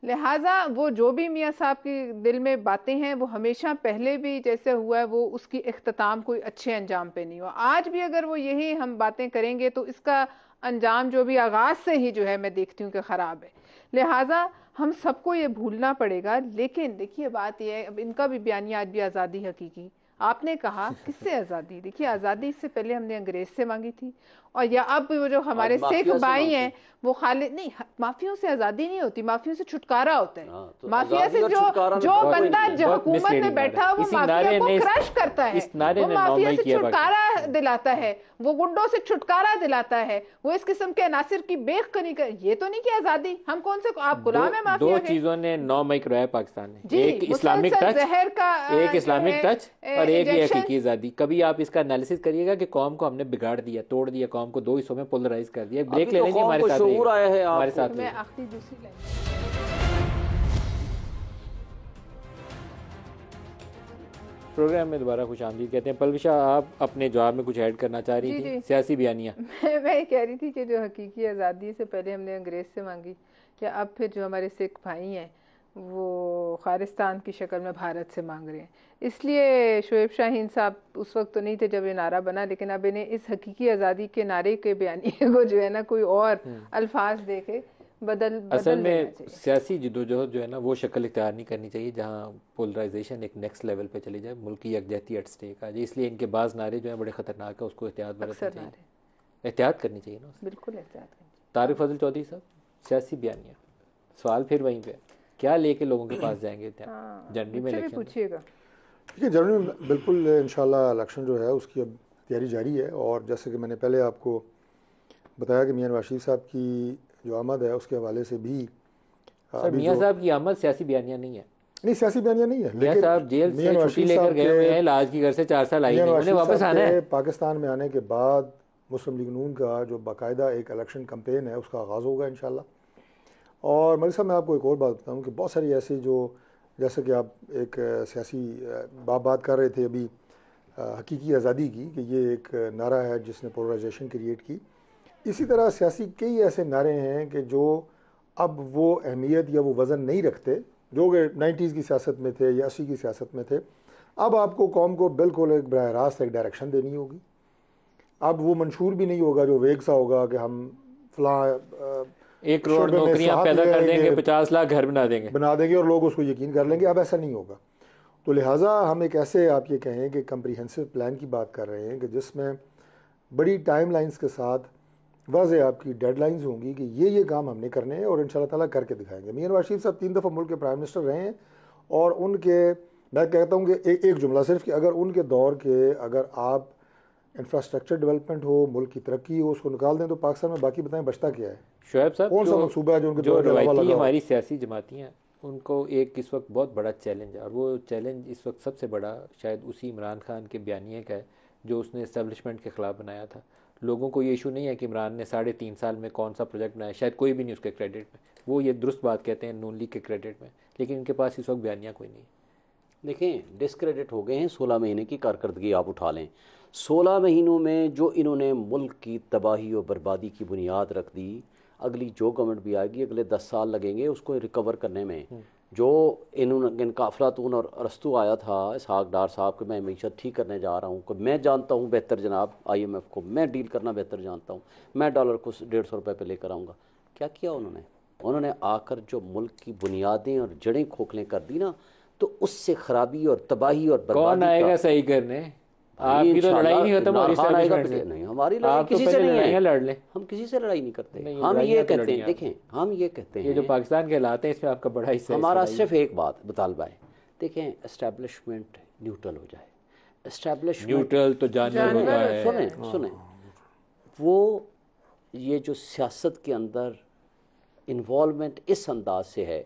लिहाजा वो जो भी मियाँ साहब के दिल में बातें हैं वो हमेशा पहले भी जैसे हुआ है, वो उसकी इख्तिताम कोई अच्छे अंजाम पे नहीं हुआ। आज भी अगर वो यही हम बातें करेंगे तो इसका अंजाम जो भी आगाज़ से ही जो है मैं देखती हूँ कि ख़राब है। लिहाजा हम सबको ये भूलना पड़ेगा। लेकिन देखिए बात यह है, अब इनका भी बयानिया आज भी आज़ादी हकीकी, आपने कहा किससे आज़ादी, देखिए आज़ादी इससे पहले हमने अंग्रेज से मांगी थी, और या अब वो जो हमारे सिख भाई हैं वो खाली नहीं, माफियों से आज़ादी नहीं होती, माफियों से छुटकारा होता है। तो माफिया से जो बंदा हुकूमत में बैठा वो माफिया को क्रश करता है, वो माफिया से छुटकारा दिलाता है, वो गुंडों से छुटकारा दिलाता है, वो इस किस्म के अनासिर की बेखनी कर, ये तो नहीं कि आज़ादी हम कौन से आप गुलाम है माफिया दो चीजों ने 9 मई करवाया पाकिस्तान ने, जी, एक इस्लामिक टच, जहर का एक इस्लामिक टच और एक ये हकीकी आज़ादी। कभी आप इसका एनालिसिस करिएगा कि कौम को हमने बिगाड़ दिया, तोड़ दिया, कौम को 2 हिस्सों में पोलराइज कर दिया। ब्रेक ले लेंगे, हमारे साथ हमारे साथ मैं आखिरी दूसरी लाइन प्रोग्राम में दोबारा खुशामदीद कहते हैं। पलविशा, आप अपने जवाब में कुछ ऐड करना चाह रही थी, सियासी बयानिया। मैं कह रही थी कि जो हकीकी आज़ादी से पहले हमने अंग्रेज से मांगी, या अब फिर जो हमारे सिख भाई हैं वो खालिस्तान की शक्ल में भारत से मांग रहे हैं। इसलिए शोएब शाहीन साहब उस वक्त तो नहीं थे जब ये नारा बना, लेकिन अब इन्हें इस हकीकी आज़ादी के नारे के बयानिए को जो है ना कोई और अल्फाज दे के बदल असल में सियासी जिद्दोजहद जो है ना वो शक्ल इख्तियार नहीं करनी चाहिए जहाँ पोलराइजेशन एक नेक्स्ट लेवल पे चली जाए, मुल्क की यकजहती एट स्टेक आ जाए। इसलिए इनके बाज़ नारे जो हैं बड़े ख़तरनाक है, उसको एहतियात बरतना चाहिए, एहतियात करनी चाहिए ना, बिल्कुल एहतियात करनी चाहिए। तारिक फजल चौधरी साहब, सियासी बयानिया, सवाल फिर वहीं पे, क्या लेके लोगों के पास जाएंगे जनवरी में इलेक्शन? पूछिएगा। देखिए जनवरी में बिल्कुल इंशाल्लाह इलेक्शन जो है उसकी अब तैयारी जारी है, और जैसे कि मैंने पहले आपको बताया कि मियां नवाज शरीफ साहब की जो आमद है उसके हवाले से भी मियां साहब की आमद सियासी बयानिया नहीं है। नहीं, सियासी बयानिया नहीं है, लेकिन साहब जेल से छुट्टी लेकर गए हुए हैं, इलाज की घर से 4 साल आई, उन्हें वापस आना है। पाकिस्तान में आने के बाद मुस्लिम लीग नून का जो बाकायदा एक इलेक्शन कैंपेन है उसका आगाज़ होगा इंशाल्लाह। और मलिक साहब मैं आपको एक और बात बताऊँ कि बहुत सारी ऐसी जो, जैसे कि आप एक सियासी बात कर रहे थे अभी हकीकी आज़ादी की, कि ये एक नारा है जिसने पोलराइजेशन क्रिएट की, इसी तरह सियासी कई ऐसे नारे हैं कि जो अब वो अहमियत या वो वज़न नहीं रखते जो कि 90s की सियासत में थे या 80 की सियासत में थे। अब आपको कौम को बिल्कुल एक बराह रास्त एक डायरेक्शन देनी होगी। अब वो मंशूर भी नहीं होगा जो वेग सा होगा कि हम फलां 1 करोड़ नौकरियां पैदा कर देंगे, 50 लाख घर बना देंगे और लोग उसको यकीन कर लेंगे। अब ऐसा नहीं होगा। तो लिहाजा हम एक ऐसे, आप ये कहें कि कम्प्रीहेंसिव प्लान की बात कर रहे हैं कि जिसमें बड़ी टाइम लाइन्स के साथ वाज़ेह आपकी डेडलाइंस होंगी कि ये काम हमने करने हैं और इंशाल्लाह ताला करके दिखाएंगे। मियां नवाज शरीफ साहब 3 दफ़ा मुल्क के प्राइम मिनिस्टर रहे हैं, और उनके, मैं कहता हूँ कि एक जुमला सिर्फ कि अगर उनके दौर के अगर आप इंफ्रास्ट्रक्चर डेवलपमेंट हो, मुल्क की तरक्की हो, उसको निकाल दें तो पाकिस्तान में बाकी बताएं बचता क्या है? शोएब साहब, कौन सा मनसूबा है जो उनके जो रवायती हमारी सियासी जमातियाँ, उनको एक इस वक्त बहुत बड़ा चैलेंज है, और वो चैलेंज इस वक्त सबसे बड़ा शायद उसी इमरान खान के बयानिए का है जो उसने इस्टेब्लिशमेंट के ख़िलाफ़ बनाया था। लोगों को ये इशू नहीं है कि इमरान ने 3.5 साल में कौन सा प्रोजेक्ट बनाया, शायद कोई भी नहीं उसके क्रेडिट में, वो ये दुरुस्त बात कहते हैं नून लीग के क्रेडिट में, लेकिन इनके पास इस वक्त बयानिया कोई नहीं। देखें, डिस्क्रेडिट हो गए हैं 16 महीने की कारकर्दगी आप उठा लें। 16 महीनों में जो इन्होंने मुल्क की तबाही और बर्बादी की बुनियाद रख दी, अगली जो गवर्नमेंट भी आएगी अगले 10 साल लगेंगे उसको रिकवर करने में। जो इनका अफलातून और अरस्तू आया था इसहाक डार साहब कि मैं मीशत ठीक करने जा रहा हूँ, मैं जानता हूँ बेहतर जनाब, IMF को मैं डील करना बेहतर जानता हूँ, मैं डॉलर को 150 रुपये पे लेकर आऊँगा। क्या किया उन्होंने? उन्होंने आकर जो मुल्क की बुनियादें और जड़ें खोखले कर दी ना, तो उससे खराबी और तबाही और बर्बादी कौन आएगा सही करने? आपकी तो लड़ाई नहीं खत्म हो रही आएगा से। नहीं, हमारी लड़ाई आप किसी तो से नहीं है, लड़ ले। हम किसी से लड़ाई नहीं करते। नहीं, हम ये तो कहते हैं, देखें, हम ये कहते हैं, ये जो पाकिस्तान के हालात हैं इसमें आपका बड़ा हिस्सा है। हमारा सिर्फ एक बात मुतालबा है, देखें, एस्टेब्लिशमेंट न्यूट्रल हो जाए। एस्टेब्लिशमेंट न्यूट्रल तो जानवर होता है। सुने, वो ये जो सियासत के अंदर इन्वॉल्वमेंट इस अंदाज से है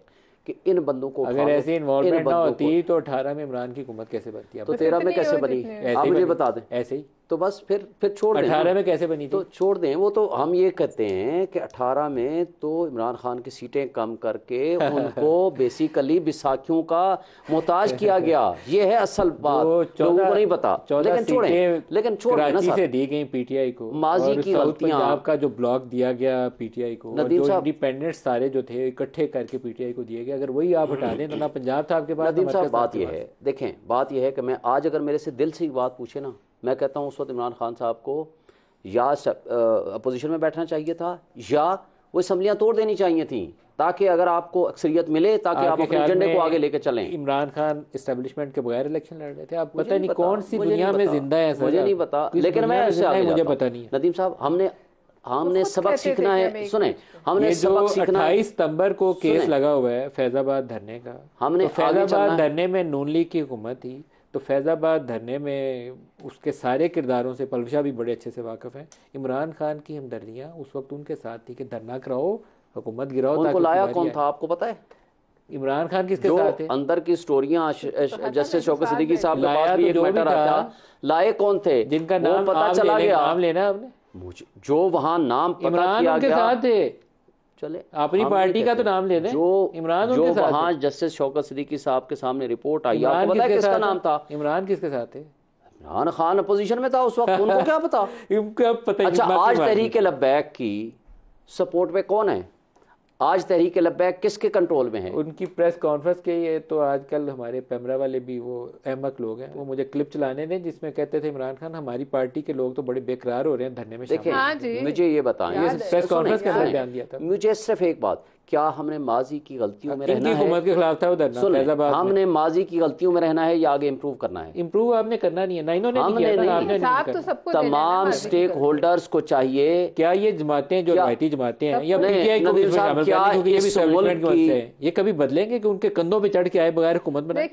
कि इन बंदों को, अगर ऐसी इन्वॉल्वमेंट ना होती तो 18 में इमरान की हुकूमत कैसे बनती है? तो 13 में कैसे बनी? आप मुझे बता दें। ऐसे ही तो बस फिर छोड़ दें। 18 में कैसे बनी थी? तो छोड़ दें वो। तो हम ये कहते हैं कि 18 में तो इमरान खान की सीटें कम करके उनको बेसिकली बैसाखियों का मोहताज किया गया। ये है असल बात, लोगों को नहीं पता। लेकिन कराची से दी गई पीटीआई को, माजी की गलतियां, पंजाब का जो ब्लॉक दिया गया पीटीआई को, जो इंडिपेंडेंट सारे जो थे इकट्ठे करके पीटीआई को दिए गए, अगर वही आप हटा दें तो ना पंजाब था आपके पास। नदीम साहब, बात ये है, देखें, बात ये है कि मैं आज अगर मेरे से दिल से एक बात पूछे ना, मैं कहता हूँ उस वक्त इमरान खान साहब को या अपोजिशन में बैठना चाहिए था या वो असम्बलियाँ तोड़ देनी चाहिए थी, ताकि अगर आपको अक्सरियत मिले, ताकि आप अपने एजेंडे को आगे लेकर चलें। इमरान खान एस्टेब्लिशमेंट के बगैर इलेक्शन लड़ रहे थे। आप पता नहीं कौन सी दुनिया में जिंदा है, मुझे नहीं पता, लेकिन मैं मुझे पता नहीं। नदीम साहब, हमने सबक सीखना है। सुने, हमने सबक सीखना। 28 सितंबर को केस लगा हुआ है फैजाबाद धरने का। हमने फैजाबाद धरने में नून लीग की हुकूमत थी, तो फैजाबाद धरने में उसके सारे किरदारों से पलवशा भी बड़े अच्छे से वाकिफ हैं। इमरान खान की हमदर्दियाँ उस वक्त उनके साथ थी कि धरना कराओ, हुकूमत गिराओ। उनको लाया कौन था आपको पता है? इमरान खान किसके साथ थे? अंदर की स्टोरियां जस्टिस शौकत सिद्दीकी साहब के पास भी एक मैटर आता, लाए कौन थे? जिनका नाम पता चला गया। नाम लेना आपने, मुझे जो वहां नाम पता इमरान किया उनके गया, साथ थे। चले अपनी पार्टी का तो नाम ले दें। जो इमरान जो वहां जस्टिस शौकत सिद्दीकी साहब के सामने रिपोर्ट आई, आपको पता है किसका नाम था? इमरान किसके साथ थे? इमरान खान अपोजिशन में था उस वक्त, उनको क्या पता? इनको पता। अच्छा, आज तहरीक लब्बैक की सपोर्ट पे कौन है? आज तहरीक लब्बैक किसके कंट्रोल में है? उनकी प्रेस कॉन्फ्रेंस के ये तो आजकल हमारे पैमरा वाले भी वो अहमक लोग हैं, वो मुझे क्लिप चलाने दें जिसमें कहते थे इमरान खान हमारी पार्टी के लोग तो बड़े बेकरार हो रहे हैं धरने में। देखिए, मुझे ये बताएं, प्रेस कॉन्फ्रेंस के अंदर बयान दिया था। मुझे सिर्फ एक बात, क्या हमने माजी की गलतियों में रहना है? हुकूमत के खिलाफ था वो धरना। हमने माजी की गलतियों में रहना है या आगे इम्प्रूव करना है? इम्प्रूव आपने करना नहीं है ना, इन्होंने तमाम स्टेक होल्डर्स को चाहिए। क्या ये जमातें जो रवायती जमातें हैं या पीटीआई को इसमें शामिल करने, क्योंकि ये भी एस्टेब्लिशमेंट की वजह से है, ये कभी बदलेंगे कि उनके कंधों पे चढ़ के आए बगैर हुकूमत बनाए?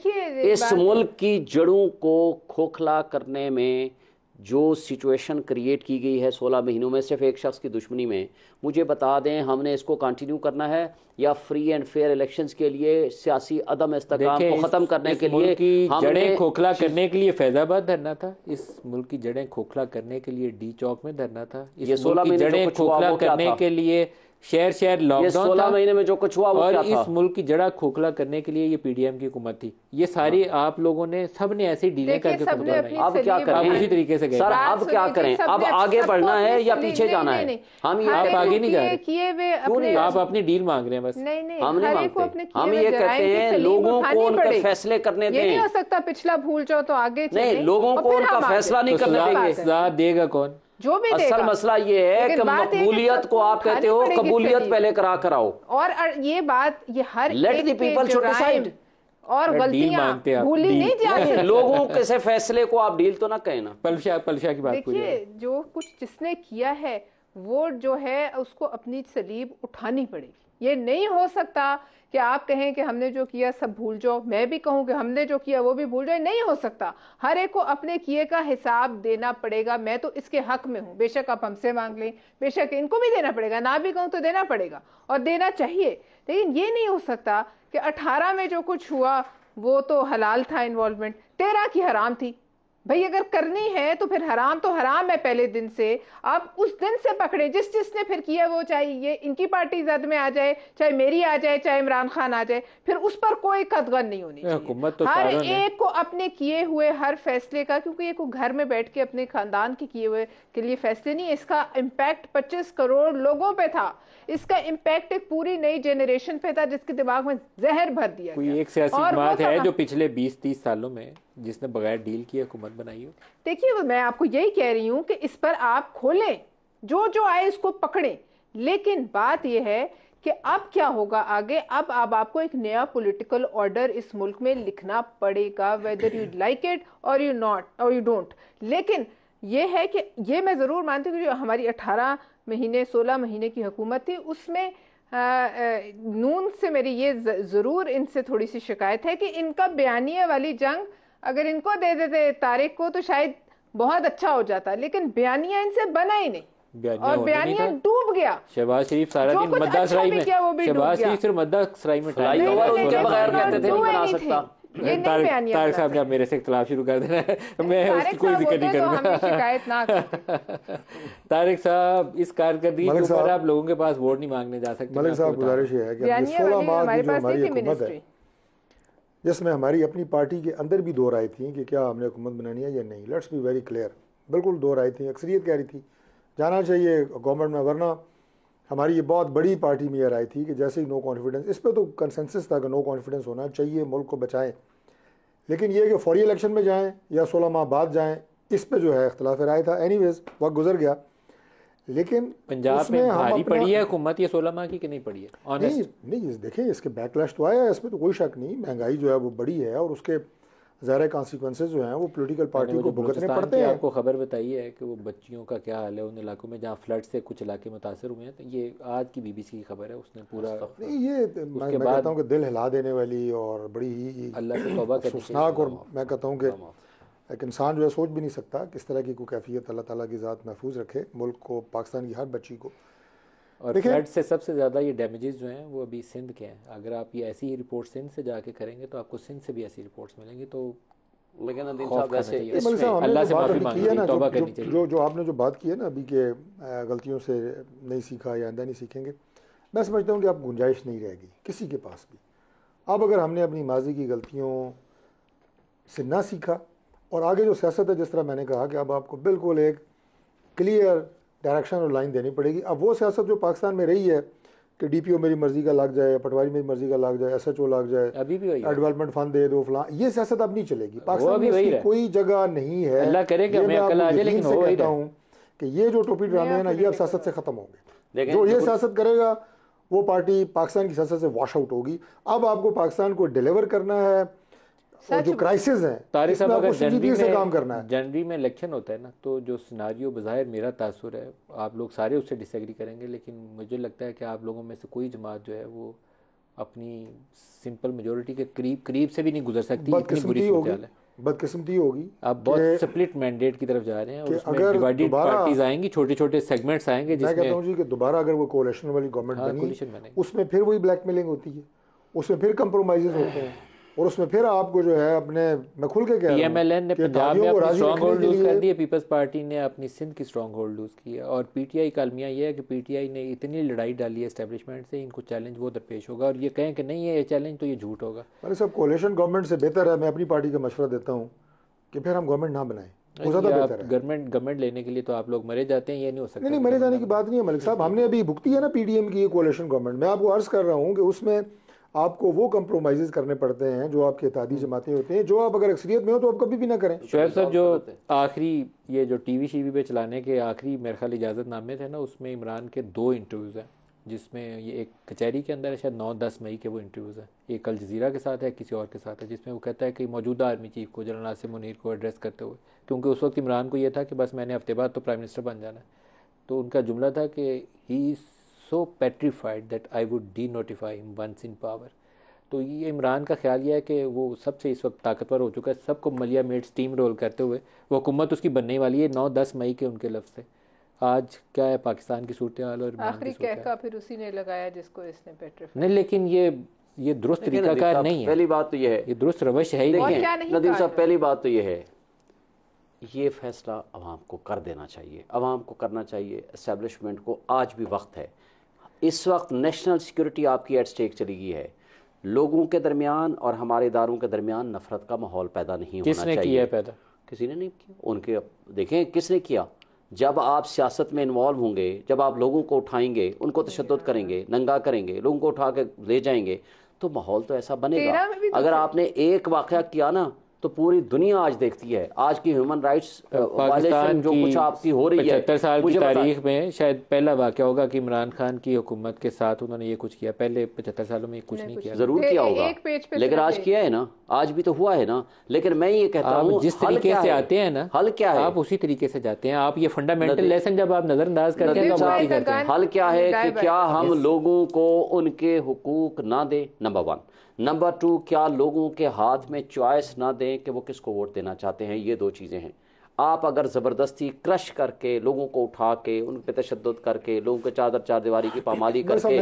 इस मुल्क की जड़ों को खोखला करने में जो सिचुएशन क्रिएट की गई है 16 महीनों में सिर्फ एक शख्स की दुश्मनी में, मुझे बता दें, हमने इसको कंटिन्यू करना है या फ्री एंड फेयर इलेक्शंस के लिए सियासी अदम इस्तेकाम को खत्म करने के लिए? जड़ें खोखला करने के लिए फैजाबाद धरना था, इस मुल्क की जड़ें खोखला करने के लिए डी चौक में धरना था, इस मुल्क की जड़ें खोखला करने के लिए शहर शहर लॉकडाउन, 16 महीने में जो कुछ हुआ वो क्या था? और इस मुल्क की जड़ा खोखला करने के लिए ये पीडीएम की हुकूमत थी। ये सारी आप लोगों ने सबने ऐसे डीले करके अब क्या करें? उसी तरीके से गए सर, अब क्या करें? अब आगे बढ़ना है या पीछे जाना है? हम ये आप आगे नहीं जा रहे, आप अपनी डील मांग रहे हैं बस। हम नहीं मांगते, हम ये कहते हैं लोगों को उनके फैसले करने दें। नहीं हो सकता पिछला भूल जाओ तो आगे नहीं, लोगों को उनका फैसला नहीं करने देंगे। सजा देगा कौन? जो भी असल मसला ये है कि मकबूलियत को आप कहते हो कबूलियत पहले करा कराओ। और ये बात ये हर let the people should decide. और गलतियां भूली नहीं जाती। लोगों के से फैसले को आप डील तो ना कहें ना। पलशा की बात देखिए, जो कुछ जिसने किया है वो जो है उसको अपनी सलीब उठानी पड़ेगी। ये नहीं हो सकता कि आप कहें कि हमने जो किया सब भूल जाओ, मैं भी कहूं कि हमने जो किया वो भी भूल जाए। नहीं हो सकता, हर एक को अपने किए का हिसाब देना पड़ेगा। मैं तो इसके हक में हूं, बेशक आप हमसे मांग लें, बेशक इनको भी देना पड़ेगा, ना भी कहूं तो देना पड़ेगा और देना चाहिए। लेकिन ये नहीं हो सकता कि 18 में जो कुछ हुआ वो तो हलाल था इन्वॉल्वमेंट, 13 की हराम थी। भाई अगर करनी है तो फिर हराम तो हराम है पहले दिन से। अब उस दिन से पकड़े जिसने फिर किया, वो चाहे ये इनकी पार्टी जद में आ जाए, चाहे मेरी आ जाए, चाहे इमरान खान आ जाए, फिर उस पर कोई कदगन नहीं होनी चाहिए। तो हर एक को अपने किए हुए हर फैसले का, क्योंकि ये को घर में बैठ के अपने खानदान के किए हुए के लिए फैसले नहीं है, इसका इम्पैक्ट 25 करोड़ लोगों पे था। इसका इम्पैक्ट एक पूरी नई जनरेशन पे था जिसके दिमाग में जहर भर दिया कोई एक सियासी जमात है जो पिछले 20-30 सालों में जिसने बगैर डील किए हुकूमत बनाई हो? देखिए, मैं आपको यही कह रही हूं कि इस पर आप खोलें, जो जो आए इसको पकड़ें। लेकिन बात यह है कि अब क्या होगा आगे। अब आपको एक नया पॉलिटिकल ऑर्डर इस मुल्क में लिखना पड़ेगा, वेदर यू लाइक इट और यू नॉट और यू डोंट। लेकिन ये है कि ये मैं ज़रूर मानती हूँ कि जो हमारी 18 महीने 16 महीने की हुकूमत थी उसमें नून से मेरी ये ज़रूर इनसे थोड़ी सी शिकायत है कि इनका बयानिया वाली जंग अगर इनको दे देते तारिक को तो शायद बहुत अच्छा हो जाता, लेकिन बयानिया इनसे बना ही नहीं और बयानिया डूब गया। शहबाज शरीफ सारा दिन मद्दासराई में, शहबाज शरीफ सिर्फ मद्दासराई में फ्लाईओवर उनके बगैर कहते थे नहीं बना सकता। तारिक साहब ने अब मेरे से इख्तिलाफ शुरू कर देना है, मैं उसकी कोई जिक्र नहीं करूंगा। शिकायत ना करते तारिक साहब, इस कारकर्दगी के ऊपर आप लोगों के पास वोट नहीं मांगने जा सकते। मलिक साहब, गुजारिश है कि 16 माह की जो हमारी हुकूमत है, जिसमें हमारी अपनी पार्टी के अंदर भी दो राय थी कि क्या हमने हुकूमत बनानी है या नहीं। लेट्स बी वेरी क्लियर, बिल्कुल दो राय थी। अक्सरियत कह रही थी जाना चाहिए गवर्नमेंट में, वरना हमारी ये बहुत बड़ी पार्टी में यह राय थी कि जैसे ही नो कॉन्फिडेंस, इस पर तो कंसेंसस था कि नो कॉन्फिडेंस होना चाहिए, मुल्क को बचाएं। लेकिन ये कि फौरी इलेक्शन में जाएं या 16 माह बाद जाएं, इस पे जो है इख्तिलाफ राय था। एनीवेज वक्त गुजर गया। लेकिन पंजाब में भारी पड़ी है हुकूमत ये 16 माह की कि नहीं पड़ी है? नहीं देखें, इसके बैकलैश तो आया है, इसमें तो कोई शक नहीं। महंगाई जो है वो बड़ी है और उसके ज़ाहिर कॉन्सिक्वेंसेज जो हैं वो पॉलिटिकल पार्टी को भुगतने पड़ते हैं। आपको खबर बताई है कि वो बच्चियों का क्या हाल है उन इलाकों में जहाँ फ्लड से कुछ इलाके मुतासर हुए हैं। तो ये आज की BBC की खबर है, उसने पूरा नहीं, ये मैं कहता हूँ कि दिल हिला देने वाली और बड़ी ही अल्लाह से तौबा करनी अफसोसनाक, और मैं कहता हूँ कि एक इंसान जो है सोच भी नहीं सकता किस तरह की कोई कैफियत। अल्लाह ताला की ज़ात महफूज रखे मुल्क को, पाकिस्तान की हर बच्ची को। और फ्लड से सबसे ज़्यादा ये डैमेजेस जो हैं वो अभी सिंध के हैं। अगर आप ये ऐसी ही रिपोर्ट सिंध से जाके करेंगे तो आपको सिंध से भी ऐसी रिपोर्ट्स मिलेंगी। तो लेकिन नदीम साहब वैसे अल्लाह से माफी मांगनी चाहिए, तौबा करनी चाहिए। जो आपने जो बात की है ना अभी के गलतियों से नहीं सीखा या आइंदा नहीं सीखेंगे, मैं समझता हूँ कि अब गुंजाइश नहीं रहेगी किसी के पास भी। अब अगर हमने अपनी माजी की गलतियों से ना सीखा और आगे जो सियासत है, जिस तरह मैंने कहा कि अब आपको बिल्कुल एक क्लियर डायरेक्शन और लाइन देनी पड़ेगी। अब वो सियासत जो पाकिस्तान में रही है कि DPO मेरी मर्जी का लग जाए, पटवारी मेरी मर्जी का लग जाए, SHO लग जाए, अभी भी वही डेवलपमेंट फंड दे दो फलां, ये सियासत अब नहीं चलेगी। पाकिस्तान में कोई जगह नहीं है। अल्लाह करे कि हमें अकल आ जाए, लेकिन हो कहता हूँ कि ये जो टोपी ड्रामे है ना, ये अब सियासत से खत्म होंगे। जो ये सियासत करेगा वो पार्टी पाकिस्तान की सियासत से वॉश आउट होगी। अब आपको पाकिस्तान को डिलीवर करना है और जो क्राइसिस है तारिक साहब, अगर जनवरी में इलेक्शन होता है ना, तो जो सिनारियो बज़ाहिर मेरा तासुर है, आप लोग सारे उससे डिसएग्री करेंगे, लेकिन मुझे लगता है कि आप लोगों में से कोई जमात जो है वो अपनी सिंपल मेजोरिटी के करीब से भी नहीं गुजर सकती। इतनी बुरी सूरत है, बदकिस्मती होगी। आप बहुत स्प्लिट मैंडेट की तरफ जा रहे हैं और उसमें डिवाइडेड पार्टीज आएंगी, छोटे छोटे सेगमेंट्स आएंगे। मैं कहता हूँ जी कि दोबारा अगर वो कोalition वाली गवर्नमेंट बनी, उसमें फिर वही ब्लैकमेलिंग होती है, उसमें फिर कंप्रोमाइजेस होते हैं और उसमें फिर आपको जो है अपने, मैं खुल के कह रहा हूं, PMLN ने पंजाब में अपनी स्ट्रॉन्ग होल्ड लूज कर दी, पीपल्स पार्टी ने अपनी सिंध की स्ट्रॉन्ग होल्ड लूज की है। और PTI का अलमिया ये है कि PTI ने इतनी लड़ाई डाली है एस्टेब्लिशमेंट से, इनको चैलेंज वो दरपेश होगा और ये कहें कि नहीं है ये चैलेंज, तो ये झूठ होगा। मैंने सब कोalition गवर्नमेंट से बेहतर है, मैं अपनी पार्टी का मशवरा देता हूँ कि फिर हम गवर्नमेंट ना बनाएं, वो ज़्यादा बेहतर है। गवर्नमेंट लेने के लिए तो आप लोग मरे जाते हैं, ये नहीं हो सकता। नहीं, मरे जाने की बात नहीं है मलिक साहब, हमने अभी भुगती है ना PDM की ये कोalition गवर्नमेंट। मैं आपको अर्ज कर रहा हूँ कि उसमें आपको वो कंप्रोमाइज़ करने पड़ते हैं जो आपके इत्तेहादी जमातें होते हैं, जो आप अगर अक्सरियत में हो तो आप कभी भी ना करें। शुएब साहब, जो आखिरी ये जो TV शीवी पे चलाने के आखिरी मेरे ख्याल इजाज़तनामे थे ना, उसमें इमरान के 2 इंटरव्यूज़ हैं, जिसमें ये एक कचहरी के अंदर है, शायद 9-10 मई के वो इंटरव्यूज़ हैं। एक अल जज़ीरा के साथ है, किसी और के साथ है, जिसमें वो कहता है कि मौजूदा आर्मी चीफ को, जनरल नासिर मुनीर को एड्रेस करते हुए, क्योंकि उस वक्त इमरान को ये था कि बस मैंने हफ्ते बाद तो प्राइम मिनिस्टर बन जाना है, तो उनका जुमला था कि he is so petrified that I would denotify him once in power. तो ये इमरान का ख्याल यह है कि वो सबसे इस वक्त ताकतवर हो चुका है, सबको मलिया मेड स्टीम रोल करते हुए वो हुकूमत उसकी बनने वाली है। 9-10 मई के उनके लफ्ज़ से आज क्या है पाकिस्तान की सूरत हाल और आखिरी कहका फिर उसी ने लगाया जिसको इसने पेट्रीफाई। नहीं, लेकिन ये दुरुस्त तरीकाकार नहीं है। पहली बात तो ये है, ये दुरुस्त रवश है ही नहीं। नदीम साहब, पहली बात तो ये है, ये फैसला अवाम को कर देना चाहिए, अवाम को करना चाहिए, एस्टेब्लिशमेंट को आज भी वक्त है। इस वक्त नेशनल सिक्योरिटी आपकी एट स्टेक चली गई है, लोगों के दरमियान और हमारे इदारों के दरमियान नफरत का माहौल पैदा नहीं होना चाहिए। किसने किया पैदा? किसी ने नहीं किया। उनके देखें किसने किया। जब आप सियासत में इन्वॉल्व होंगे, जब आप लोगों को उठाएंगे, उनको तशद्दुद करेंगे, नंगा करेंगे, लोगों को उठा के ले जाएंगे, तो माहौल तो ऐसा बनेगा। अगर आपने एक वाक़या किया ना तो पूरी दुनिया आज देखती है। आज की ह्यूमन राइट्स वायलेशन जो कुछ आपकी हो रही है, 75 साल की तारीख में शायद पहला वाक़या होगा कि इमरान खान की हुकूमत के साथ उन्होंने ये कुछ किया। पहले 75 सालों में कुछ नहीं किया। जरूर किया होगा, लेकिन आज किया है ना, आज भी तो हुआ है ना। लेकिन मैं ये कहता हूँ जिस तरीके से आते हैं ना, हल क्या है, आप उसी तरीके से जाते हैं। आप ये फंडामेंटल लेसन जब आप नजरअंदाज करते हैं तो हल क्या है कि क्या हम लोगों को उनके हुकूक ना दें, नंबर 1। नंबर 2, क्या लोगों के हाथ में चॉइस ना दें कि वो किसको वोट देना चाहते हैं। ये 2 चीज़ें हैं। आप अगर ज़बरदस्ती क्रश करके लोगों को उठा के उन पे तशद्दुद करके लोगों के चार दीवारी की पामाली करके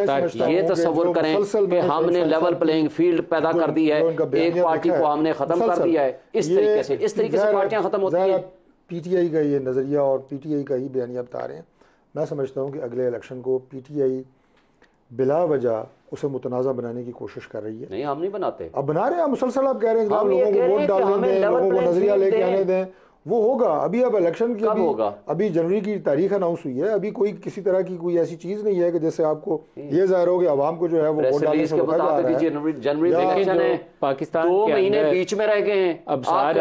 ये तस्वुर करें कि हमने लेवल प्लेइंग फील्ड पैदा कर दी है, एक पार्टी को हमने ख़त्म कर दिया है, इस तरीके से पार्टियाँ ख़त्म होती हैं। PTI का ये नज़रिया और PTI का ही बयानिया बता रहे हैं। मैं समझता हूँ कि अगले इलेक्शन को PTI बिला वजह उसे मुतनाज़ा बनाने की कोशिश कर रही है। नहीं, हम नहीं बनाते, अब बना रहे हैं मुसलसल। आप कह रहे हैं लोगों को वोट डालने दें, लोगों को नजरिया लेके आने दें, वो होगा। अभी अब इलेक्शन की अभी जनवरी की तारीख अनाउंस हुई है। अभी कोई किसी तरह की कोई ऐसी चीज नहीं है कि जैसे आपको ये जाहिर हो कि आवाम को जो है वो वोट डालने से रोका जा रहा है। जनवरी इलेक्शन है, पाकिस्तान 2 महीने बीच में रह गए हैं। अबसार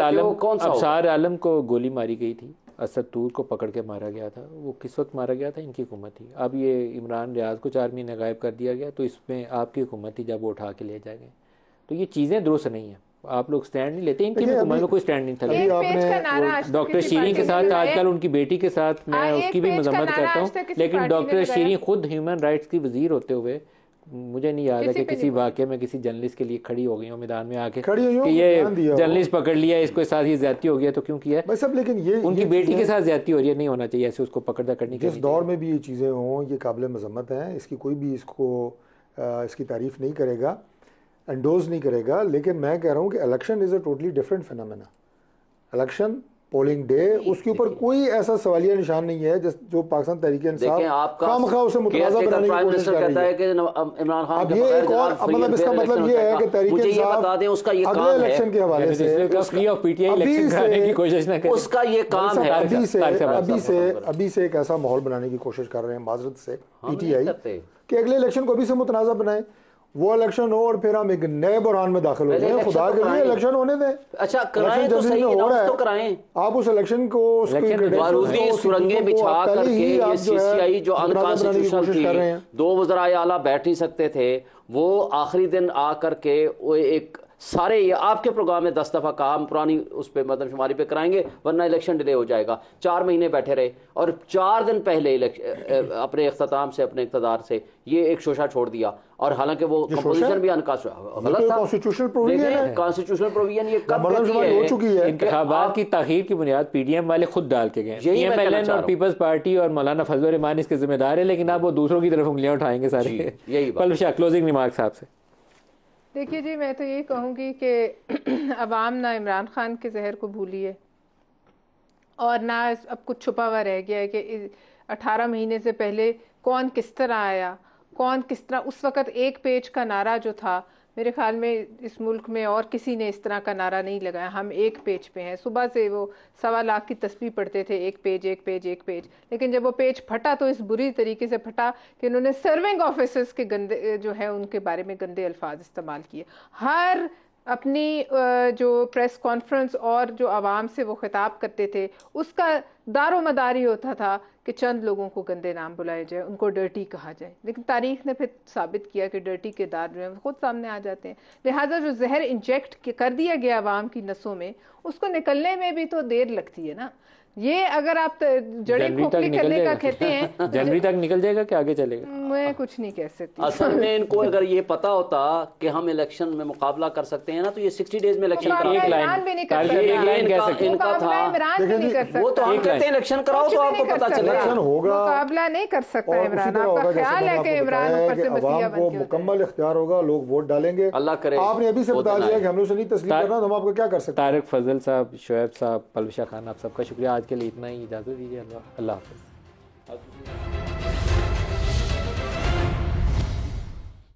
आलम को गोली मारी गई थी, असद तूर को पकड़ के मारा गया था। वो किस वक्त मारा गया था? इनकी हुकूमत थी। अब ये इमरान रियाज को 4 महीने गायब कर दिया गया, तो इसमें आपकी हुकूमत थी जब वो उठा के ले जाएंगे। तो ये चीज़ें दुरुस्त नहीं है। आप लोग स्टैंड नहीं लेते, इनकी हुकूमत में कोई स्टैंड नहीं था। डॉक्टर शीरीन के साथ आजकल उनकी बेटी के साथ मैं उसकी भी मजम्मत करता हूँ, लेकिन डॉक्टर शीरीन खुद ह्यूमन राइट्स की वजीर होते हुए मुझे नहीं याद है कि किसी वाक़े में किसी जर्नलिस्ट के लिए खड़ी हो गई हो मैदान में आके कि ये जर्नलिस्ट पकड़ लिया, इसके साथ ये ज्यादती हो गया तो क्यों किया। बस अब लेकिन ये उनकी बेटी के साथ ज्यादती हो रही है, नहीं होना चाहिए ऐसे, उसको पकड़ा करनी। जिस दौर में भी ये चीज़ें हों, ये काबिल मजम्मत हैं। इसकी कोई भी इसकी तारीफ नहीं करेगा, एंडोज नहीं करेगा। लेकिन मैं कह रहा हूँ कि election is a totally different phenomena. Election polling day, उसके ऊपर कोई ऐसा सवालिया निशान नहीं है जो पाकिस्तान तहरीक-ए-इंसाफ खामखा उसे मुतनाज़ा बनाने की कोशिश कर रही है कि इमरान खान। अब ये एक और मतलब इसका मतलब ये है कि तहरीक-ए-इंसाफ अगले इलेक्शन के हवाले से उसका ये काम है। अभी से एक ऐसा माहौल बनाने की कोशिश कर रहे हैं माजरत से PTI कि अगले इलेक्शन को अभी से मुतनाज़ा बनाए, वो इलेक्शन हो और फिर हम एक नए बुरहान में दाखिल हो जाए। खुदा के लिए इलेक्शन होने दें। अच्छा, कराएं तो सही, हो रहा है तो कराएं। आप उस इलेक्शन को सुरंगें बिछा करके ये CCI जो अनकॉन्स्टिट्यूशनल थी, 2 वज़राए आला बैठ नहीं सकते थे, वो आखिरी दिन आ करके वो एक सारे ये आपके प्रोग्राम में 10 दफ़ा कहा हम पुरानी उस पर मतलब शुमारी पे कराएंगे वरना इलेक्शन डिले हो जाएगा। 4 महीने बैठे रहे और 4 दिन पहले अपने इख्तिताम से, अपने इक़्तिदार से ये एक शोशा छोड़ दिया। और हालांकि वो कंपोजिशन भी गलत था, कॉन्स्टिट्यूशनल प्रोविजन ये कब हो चुकी है। इंतखाबात की ताखीर की बुनियाद PDM वाले खुद डाल के गए। PMLN और पीपल्स पार्टी और मौलाना फजल रहमान इसके जिम्मेदार है, लेकिन आप वो दूसरों की तरफ उंगलियां उठाएंगे सारे। यही पलवशा क्लोजिंग रिमार्क साहब से। देखिए जी, मैं तो यही कहूँगी कि अवाम ना इमरान खान के जहर को भूली है और ना अब कुछ छुपा हुआ रह गया है कि 18 महीने से पहले कौन किस तरह आया, कौन किस तरह। उस वक़्त 1 पेज का नारा जो था, मेरे ख्याल में इस मुल्क में और किसी ने इस तरह का नारा नहीं लगाया। हम 1 पेज पे हैं। सुबह से वो 1.25 लाख की तस्बीह पढ़ते थे, 1 पेज 1 पेज 1 पेज। लेकिन जब वो पेज फटा तो इस बुरी तरीके से फटा कि उन्होंने सर्विंग ऑफिसर्स के गंदे जो है उनके बारे में गंदे अल्फाज इस्तेमाल किए। हर अपनी जो प्रेस कॉन्फ्रेंस और जो आवाम से वो खिताब करते थे उसका दारो मदार ही होता था कि चंद लोगों को गंदे नाम बुलाए जाए, उनको डर्टी कहा जाए। लेकिन तारीख ने फिर साबित किया कि डर्टी के दार जो है खुद सामने आ जाते हैं। लिहाजा जो जहर इंजेक्ट कर दिया गया आवाम की नसों में, उसको निकलने में भी तो देर लगती है ना। ये अगर आप जड़ी खोखली करने का कहते हैं, जनवरी तक निकल जाएगा कि आगे चलेगा, मैं कुछ नहीं कह सकती। असल में इनको अगर ये पता होता कि हम इलेक्शन में मुकाबला कर सकते हैं ना, तो ये 60 डेज में इलेक्शन इनका था। वो तो हम कहते हैं इलेक्शन कराओ तो आपको पता चले। मुकाबला नहीं कर सकता इमरान। आपका ख्याल है कि इमरान ऊपर से मसीहा बन के मुकम्मल इख्तियार होगा, लोग वोट डालेंगे। अल्लाह करे। आपने अभी से बता दिया कि हम लोग से नहीं तस्लीम करना, तो हम आपको क्या कर सकते हैं। तारिक फजल साहब, शुएब साहब, पलवशा खान, आप सबका शुक्रिया। आज के लिए इतना ही, इजाज़त दीजिए। अल्लाह हाफ़िज़।